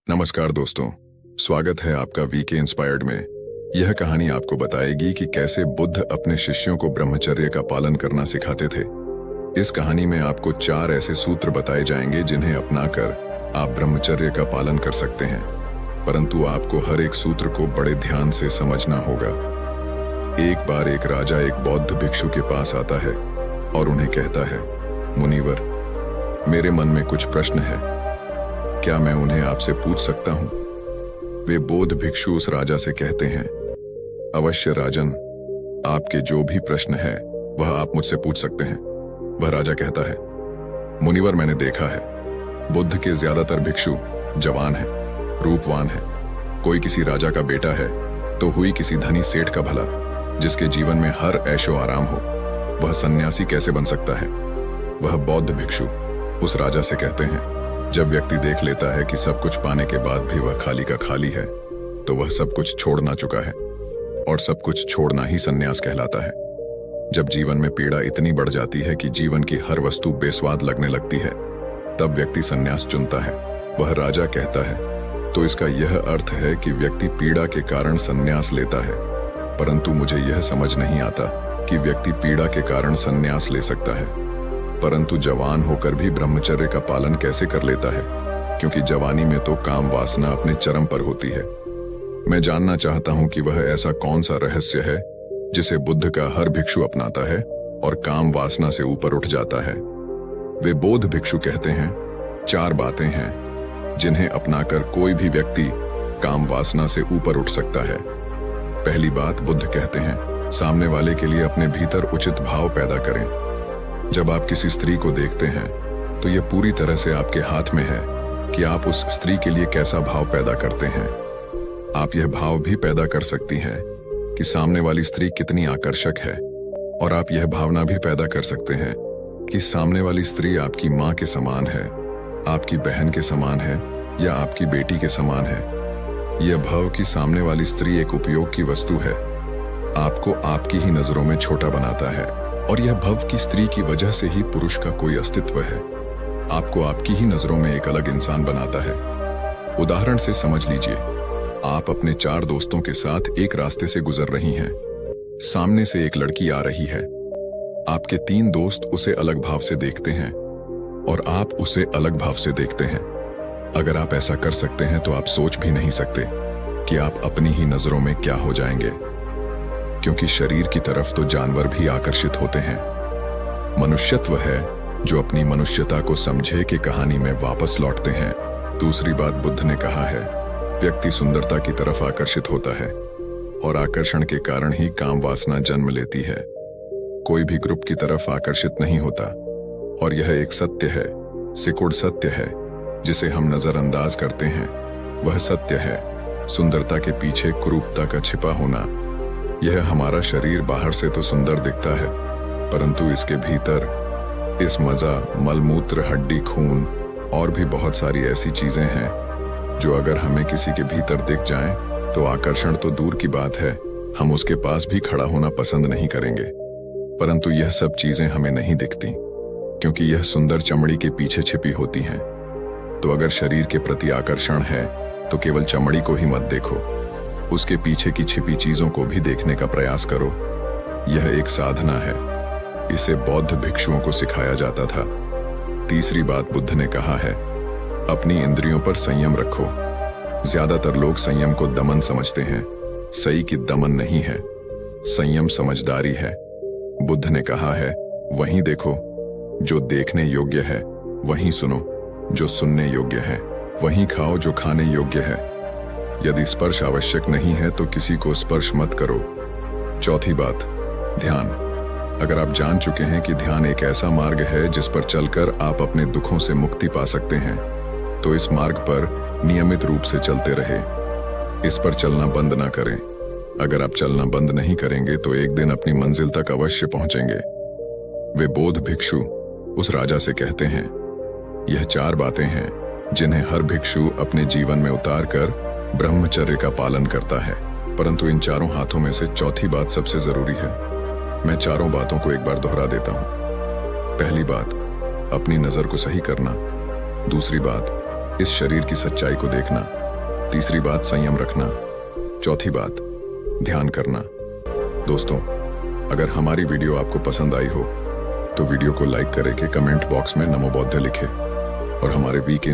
नमस्कार दोस्तों, स्वागत है आपका वीके इंस्पायर्ड में। यह कहानी आपको बताएगी कि कैसे बुद्ध अपने शिष्यों को ब्रह्मचर्य का पालन करना सिखाते थे। इस कहानी में आपको 4 ऐसे सूत्र बताए जाएंगे जिन्हें अपनाकर आप ब्रह्मचर्य का पालन कर सकते हैं, परंतु आपको हर एक सूत्र को बड़े ध्यान से समझना होगा। एक बार एक राजा एक बौद्ध भिक्षु के पास आता है और उन्हें कहता है, मुनिवर, मेरे मन में कुछ प्रश्न है, क्या मैं उन्हें आपसे पूछ सकता हूं? वे बौद्ध भिक्षु उस राजा से कहते हैं, अवश्य राजन, आपके जो भी प्रश्न है वह आप मुझसे पूछ सकते हैं। वह राजा कहता है, मुनिवर, मैंने देखा है बुद्ध के ज्यादातर भिक्षु जवान हैं, रूपवान हैं। कोई किसी राजा का बेटा है तो हुई किसी धनी सेठ का भला, जिसके जीवन में हर ऐशो आराम हो, वह सन्यासी कैसे बन सकता है? वह बौद्ध भिक्षु उस राजा से कहते हैं, जब व्यक्ति देख लेता है कि सब कुछ पाने के बाद भी वह खाली का खाली है, तो वह सब कुछ छोड़ना चुका है, और सब कुछ छोड़ना ही सन्यास कहलाता है। जब जीवन में पीड़ा इतनी बढ़ जाती है कि जीवन की हर वस्तु बेस्वाद लगने लगती है, तब व्यक्ति सन्यास चुनता है। वह राजा कहता है, तो इसका यह अर्थ है कि व्यक्ति पीड़ा के कारण सन्यास लेता है, परंतु मुझे यह समझ नहीं आता कि व्यक्ति पीड़ा के कारण सन्यास ले सकता है, परंतु जवान होकर भी ब्रह्मचर्य का पालन कैसे कर लेता है, क्योंकि जवानी में तो काम वासना अपने चरम पर होती है। मैं जानना चाहता हूं कि वह ऐसा कौन सा रहस्य है जिसे बुद्ध का हर भिक्षु अपनाता है और काम वासना से ऊपर उठ जाता है। वे बौद्ध भिक्षु कहते हैं, 4 बातें हैं जिन्हें अपनाकर कोई भी व्यक्ति काम वासना से ऊपर उठ सकता है। पहली बात, बुद्ध कहते हैं, सामने वाले के लिए अपने भीतर उचित भाव पैदा करें। जब आप किसी स्त्री को देखते हैं तो यह पूरी तरह से आपके हाथ में है कि आप उस स्त्री के लिए कैसा भाव पैदा करते हैं। आप यह भाव भी पैदा कर सकती हैं कि सामने वाली स्त्री कितनी आकर्षक है, और आप यह भावना भी पैदा कर सकते हैं कि सामने वाली स्त्री आपकी माँ के समान है, आपकी बहन के समान है, या आपकी बेटी के समान है। यह भाव कि सामने वाली स्त्री एक उपयोग की वस्तु है, आपको आपकी ही नजरों में छोटा बनाता है, और यह भव की स्त्री की वजह से ही पुरुष का कोई अस्तित्व है, आपको आपकी ही नजरों में एक अलग इंसान बनाता है। उदाहरण से समझ लीजिए, आप अपने 4 दोस्तों के साथ एक रास्ते से गुजर रही हैं। सामने से एक लड़की आ रही है। आपके 3 दोस्त उसे अलग भाव से देखते हैं और आप उसे अलग भाव से देखते हैं। अगर आप ऐसा कर सकते हैं तो आप सोच भी नहीं सकते कि आप अपनी ही नजरों में क्या हो जाएंगे, क्योंकि शरीर की तरफ तो जानवर भी आकर्षित होते हैं। मनुष्यत्व है जो अपनी मनुष्यता को समझे कि कहानी में वापस लौटते हैं। दूसरी बात बुद्ध ने कहा है, व्यक्ति सुंदरता की तरफ आकर्षित होता है, और आकर्षण के कारण ही काम वासना जन्म लेती है। कोई भी ग्रुप की तरफ आकर्षित नहीं होता, और यह एक सत्य है, सिकुड़ सत्य है, जिसे हम नजरअंदाज करते हैं। वह सत्य है सुंदरता के पीछे कुरूपता का छिपा होना। यह हमारा शरीर बाहर से तो सुंदर दिखता है, परंतु इसके भीतर इस मजा, मलमूत्र, हड्डी, खून और भी बहुत सारी ऐसी चीजें हैं जो अगर हमें किसी के भीतर दिख जाएं तो आकर्षण तो दूर की बात है, हम उसके पास भी खड़ा होना पसंद नहीं करेंगे। परंतु यह सब चीजें हमें नहीं दिखती, क्योंकि यह सुंदर चमड़ी के पीछे छिपी होती हैं। तो अगर शरीर के प्रति आकर्षण है तो केवल चमड़ी को ही मत देखो, उसके पीछे की छिपी चीजों को भी देखने का प्रयास करो। यह एक साधना है, इसे बौद्ध भिक्षुओं को सिखाया जाता था। तीसरी बात बुद्ध ने कहा है, अपनी इंद्रियों पर संयम रखो। ज्यादातर लोग संयम को दमन समझते हैं, सही की दमन नहीं है, संयम समझदारी है। बुद्ध ने कहा है, वहीं देखो जो देखने योग्य है, वहीं सुनो जो सुनने योग्य है, वहीं खाओ जो खाने योग्य है। यदि स्पर्श आवश्यक नहीं है तो किसी को स्पर्श मत करो। चौथी बात, ध्यान। अगर आप जान चुके हैं कि ध्यान एक ऐसा मार्ग है जिस पर चलकर आप अपने दुखों से मुक्ति पा सकते हैं, तो इस मार्ग पर नियमित रूप से चलते रहे। इस पर चलना बंद ना करें। अगर आप चलना बंद नहीं करेंगे तो एक दिन अपनी मंजिल तक अवश्य पहुंचेंगे। वे बौद्ध भिक्षु उस राजा से कहते हैं, यह 4 बातें हैं जिन्हें हर भिक्षु अपने जीवन में उतार कर ब्रह्मचर्य का पालन करता है, परंतु इन 4 हाथों में से चौथी बात सबसे जरूरी है। मैं 4 बातों को एक बार दोहरा देता हूं। पहली बात, अपनी नजर को सही करना। दूसरी बात, इस शरीर की सच्चाई को देखना। तीसरी बात, संयम रखना। चौथी बात, ध्यान करना। दोस्तों, अगर हमारी वीडियो आपको पसंद आई हो तो वीडियो को लाइक करके कमेंट बॉक्स में नमो बुद्ध लिखें और हमारे वीक